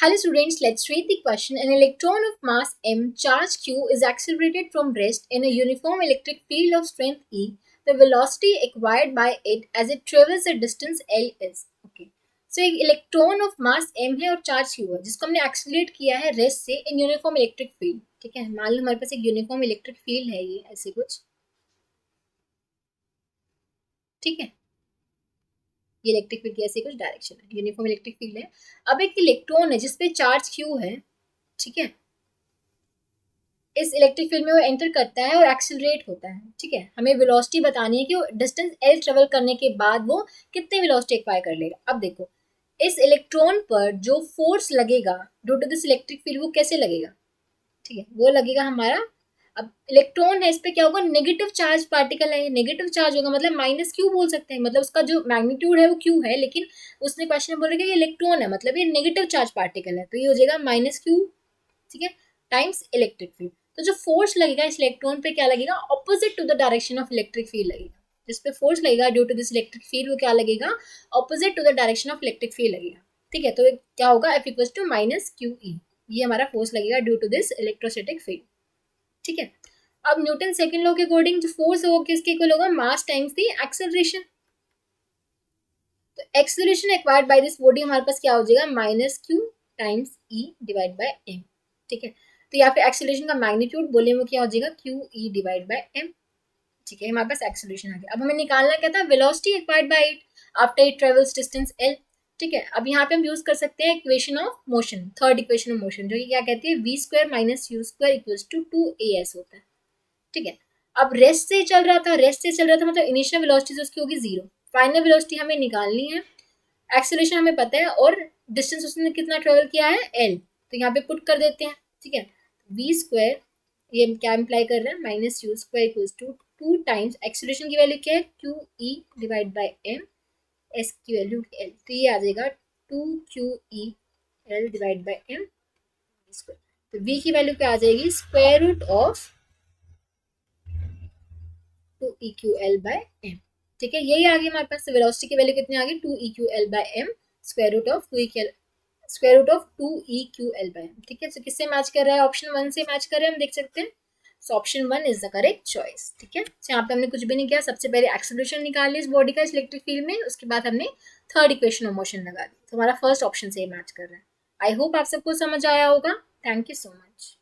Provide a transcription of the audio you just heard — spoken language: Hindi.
Hello students, let's read the question. An electron of mass m, charge q is accelerated from rest in a uniform electric field of strength E. The velocity acquired by it as it travels a distance L is. Okay. So एक इलेक्ट्रॉन ऑफ मास m है और चार्ज q है जिसको हमने एक्सेलरेट किया है रेस्ट से इन यूनिफॉर्म इलेक्ट्रिक फील्ड. ठीक है, मान लो हमारे पास एक यूनिफॉर्म इलेक्ट्रिक फील्ड है, ये ऐसे कुछ. ठीक है, ये इलेक्ट्रिक फील्ड की ऐसे कुछ डायरेक्शन है, यूनिफॉर्म इलेक्ट्रिक फील्ड है. अब एक इलेक्ट्रॉन है जिसपे चार्ज q है. ठीक है, इस इलेक्ट्रिक फील्ड में वो एंटर करता है और एक्सेलरेट होता है. ठीक है, हमें वेलोसिटी बतानी है कि वो डिस्टेंस एल ट्रेवल करने के बाद वो कितने वेलोसिटी एक्वायर कर लेगा. अब देखो, इस इलेक्ट्रॉन पर जो फोर्स लगेगा due to this electric field वो कैसे लगेगा. ठीक है, वो लगेगा हमारा. अब इलेक्ट्रॉन है, इस पे क्या होगा, नेगेटिव चार्ज पार्टिकल है, नेगेटिव चार्ज होगा मतलब माइनस क्यू बोल सकते हैं, मतलब उसका जो मैग्नीट्यूड है वो क्यू है, लेकिन उसने क्वेश्चन में बोला कि ये इलेक्ट्रॉन है मतलब ये नेगेटिव चार्ज पार्टिकल है, तो ये हो जाएगा माइनस क्यू. ठीक है, टाइम्स इलेक्ट्रिक फील्ड. तो जो फोर्स लगेगा इस इलेक्ट्रॉन पे क्या लगेगा, opposite to the direction of electric field लगेगा. जिस पे फोर्स लगेगा due to this electric field वो क्या लगेगा, opposite to the direction of electric field लगेगा. ठीक है, तो क्या होगा, F equals to minus Q E. ये हमारा फोर्स लगेगा due to this electrostatic field. ठीक है, अब न्यूटन सेकंड लॉ के अकॉर्डिंग जो फोर्स है वो किसके इक्वल होगा, मास टाइम्स दी एक्सेलरेशन. तो acceleration acquired by this body हमारे पास क्या हो जाएगा, minus Q times E divide by M. ठीक है, तो यहाँ पे एक्सेलरेशन का मैग्नीट्यूड बोले वो क्या हो जाएगा, Q E divide by M. ठीक है, हमारे पास एक्सेलरेशन आ गया. अब हमें निकालना क्या था, velocity acquired by it after it travels distance L. ठीक है, अब यहाँ पे हम यूज कर सकते हैं equation of motion, third equation of motion, जो कि क्या कहती है, V square minus U square equals to 2as होता है. ठीक है, अब रेस्ट से चल रहा था, रेस्ट से चल रहा था मतलब इनिशियल वेलोसिटी उसकी होगी जीरो, फाइनल वेलोसिटी हमें निकालनी है, एक्सेलरेशन हमें पता है और डिस्टेंस उसने कितना ट्रेवल किया है, एल. तो यहाँ पे पुट कर देते हैं. ठीक है, वी स्क्वायर ये क्या इम्प्लाई कर रहा है, minus U square equals to 2 times acceleration की वैल्यू क्या है, Q E divide by M, S की वैल्यू एल. तो ये आ जाएगा 2 QE L divide by M square. तो वी की वैल्यू क्या आ जाएगी, square root of 2 EQL by M. ठीक है, यही आ गई हमारे पास. वेलोसिटी की वैल्यू कितनी आ गई, 2 EQL by M square root of 2 EQL square root of 2 EQL by M. ठीक है, तो किससे मैच कर रहा है, ऑप्शन 1 से मैच कर रहे हैं, हम देख सकते हैं. So option 1 is the correct choice. ठीक है, तो यहाँ पे हमने कुछ भी नहीं किया, सबसे पहले एक्सेलरेशन निकाल ली इस बॉडी का इलेक्ट्रिक फील्ड में, उसके बाद हमने थर्ड इक्वेशन ऑफ मोशन लगा दी. तो हमारा फर्स्ट ऑप्शन से मैच कर रहा है. आई होप आप सबको समझ आया होगा. Thank you so much.